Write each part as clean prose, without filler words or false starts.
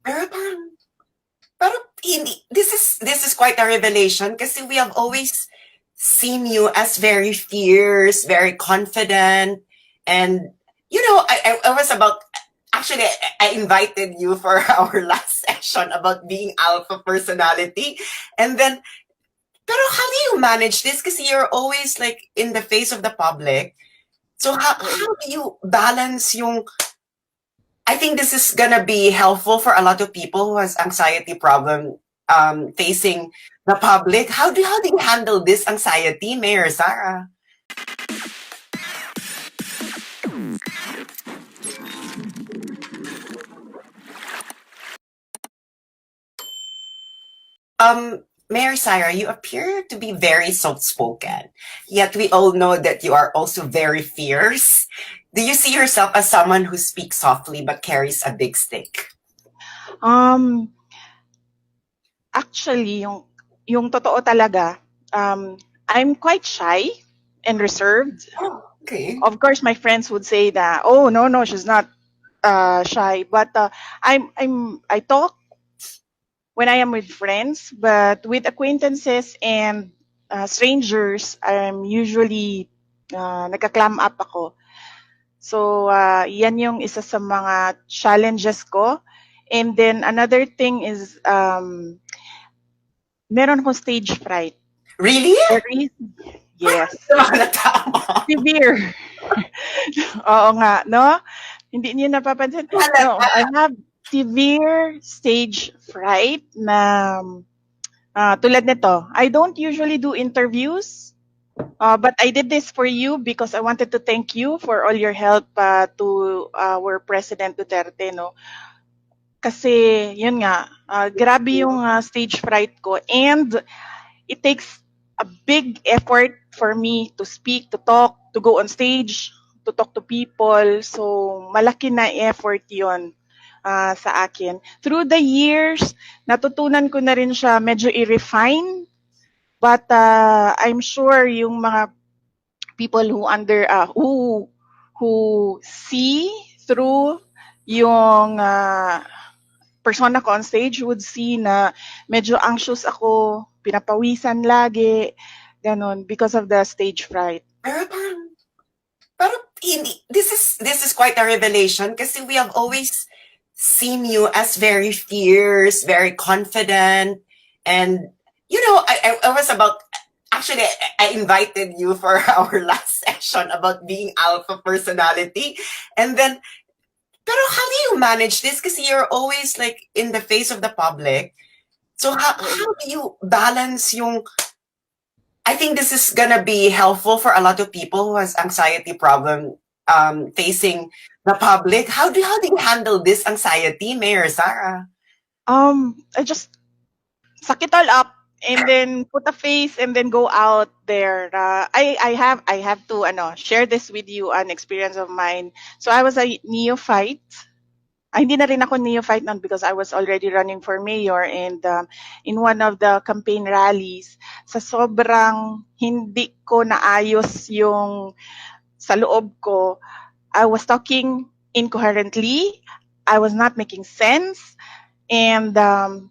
Pero parang pero hindi this is quite a revelation kasi we have always seen you as very fierce, very confident, and I was about actually I invited you for our last session about being alpha personality, and then pero how do you manage this? Because you're always like in the face of the public. So how do you balance yung I think this is gonna be helpful for a lot of people who has anxiety problem facing the public. How do you handle this anxiety, Mayor Sarah? Mayor Sarah, you appear to be very soft-spoken, yet we all know that you are also very fierce. Do you see yourself as someone who speaks softly but carries a big stick? Um, Actually, yung totoo talaga, I'm quite shy and reserved. Oh, okay. Of course, my friends would say that, oh, no, she's not shy. But I talk when I am with friends, but with acquaintances and strangers, I'm usually nagka-clam up ako. So, yan yung isa sa mga challenges ko. And then another thing is, meron akong stage fright. Really? Yes. Tama. Severe. Oo nga, no? Hindi niyo napapansin. No, I have severe stage fright na tulad nito. I don't usually do interviews, but I did this for you because I wanted to thank you for all your help to our President Duterte, no? Kasi, yun nga, grabe yung stage fright ko. And it takes a big effort for me to speak, to talk, to go on stage, to talk to people. So, malaki na effort yon sa akin. Through the years, natutunan ko na rin siya medyo i-refine. But I'm sure yung mga people who see through yung persona ko on stage would see na medyo anxious ako, pinapawisan lagi, ganon, because of the stage fright. Pero hindi, this is quite a revelation kasi we have always seen you as very fierce, very confident, and I was about actually I invited you for our last session about being alpha personality, and then pero how do you manage this? Because you're always like in the face of the public. So how do you balance yung I think this is gonna be helpful for a lot of people who has anxiety problem facing the public. How do you handle this anxiety, Mayor Sarah? I just suck it all up and then put a face and then go out there. I have to share this with you, an experience of mine. So I was a neophyte. Hindi na rin ako neophyte nun because I was already running for mayor, and in one of the campaign rallies, sa sobrang hindi ko naayos yung sa loob ko, I was talking incoherently, I was not making sense, and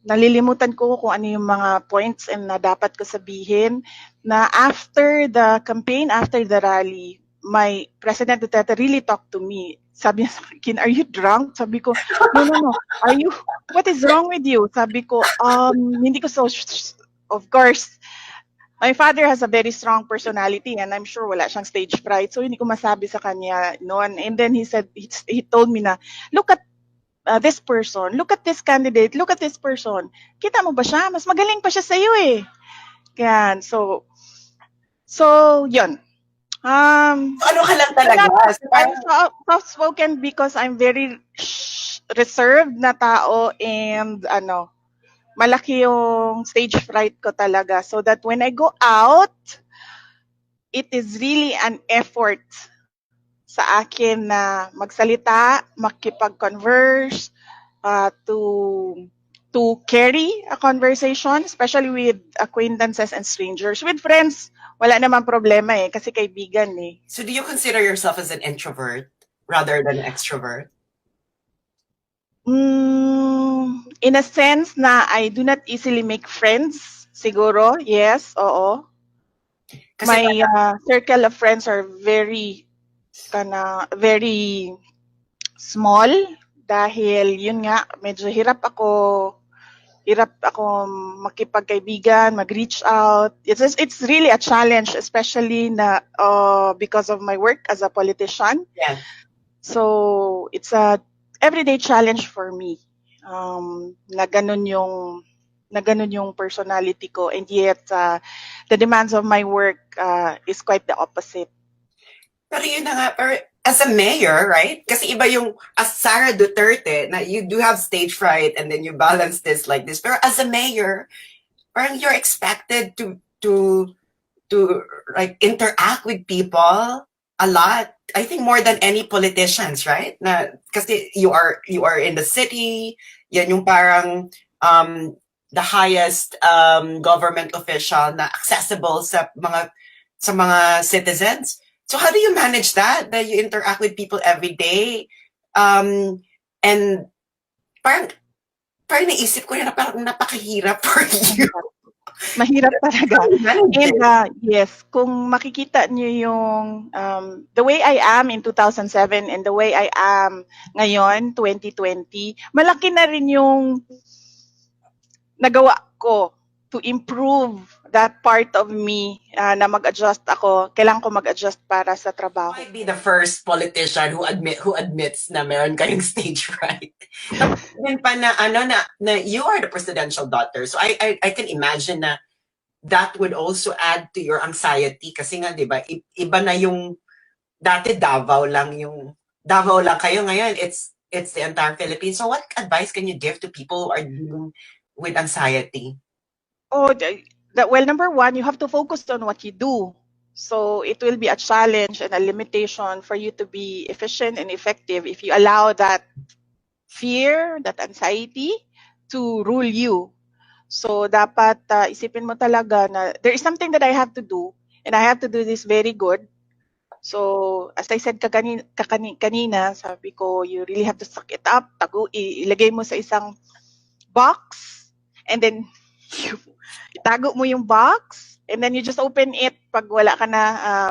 nalilimutan ko kung ano yung mga points and na dapat ko sabihin, na after the campaign, after the rally, my President Duterte really talked to me. Sabi niya sa akin, are you drunk? Sabi ko, no. What is wrong with you? Sabi ko, hindi ko of course, my father has a very strong personality and I'm sure wala siyang stage fright. So hindi ko masabi sa kanya noon. And then he told me na, look at this person, look at this candidate, look at this person. Kita mo ba siya? Mas magaling pa siya sa iyo eh. Yan. So yun. Ano ka lang talaga? I'm soft-spoken because I'm very reserved na tao, and malaki yung stage fright ko talaga. So that when I go out, it is really an effort sa akin na magsalita, makipag-converse, to carry a conversation, especially with acquaintances and strangers. With friends, wala naman problema eh, kasi kaibigan eh. So do you consider yourself as an introvert rather than an extrovert? In a sense na I do not easily make friends, siguro, yes, oo. Kasi My circle of friends are very small dahil yun nga medyo hirap ako makipagkaibigan, mag-reach out. It's really a challenge, especially na because of my work as a politician. yeah. So it's a everyday challenge for me. Na ganun yung personality ko, and yet the demands of my work is quite the opposite. Pero yun na nga, pero as a mayor, right? Kasi iba yung, as Sara Duterte, na you do have stage fright and then you balance this like this. Pero as a mayor, parang you're expected to like interact with people a lot. I think more than any politicians, right? Na, kasi you are in the city, yan yung parang the highest government official na accessible sa mga citizens. So how do you manage that? That you interact with people every day? And parang naisip ko na parang napakahirap for you. Mahirap talaga. And yes, kung makikita niyo yung the way I am in 2007 and the way I am ngayon, 2020, malaki na rin yung nagawa ko to improve that part of me na mag-adjust ako. Kailangan ko mag-adjust para sa trabaho. Might be the first politician who admits na meron kayong stage fright. Then pa na you are the presidential daughter. So I can imagine na that would also add to your anxiety kasi nga 'di ba iba na yung dati Davao lang kayo ngayon, it's the entire Philippines. So what advice can you give to people who are dealing with anxiety? Well, number one, you have to focus on what you do. So it will be a challenge and a limitation for you to be efficient and effective if you allow that fear, that anxiety to rule you. So dapat isipin mo talaga na there is something that I have to do and I have to do this very good. So as I said kanina, sabi ko, you really have to suck it up, ilagay mo sa isang box, and then itago mo yung box, and then you just open it pag wala ka na,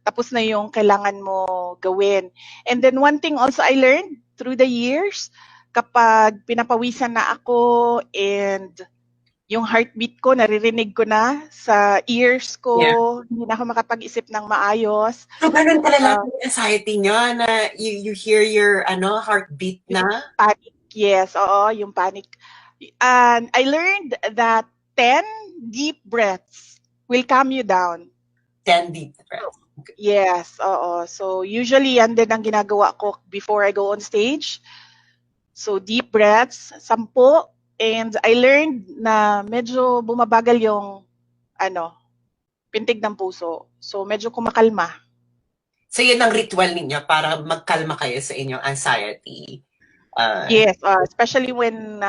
tapos na yung kailangan mo gawin. And then one thing also I learned through the years, kapag pinapawisan na ako and yung heartbeat ko, naririnig ko na sa ears ko, hindi na ako makapag-isip ng maayos. So, ganun talaga yung anxiety nyo na you hear your heartbeat na? Panic, yes. Oo, yung panic. And I learned that 10 deep breaths will calm you down. 10 deep breaths. Yes, oo. So usually yan din ang ginagawa ko before I go on stage. So deep breaths, 10. And I learned na medyo bumabagal yung pintig ng puso. So medyo kumakalma. So yun ang ritual ninyo para magkalma kayo sa inyong anxiety. Yes, especially when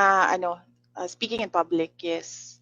speaking in public, yes.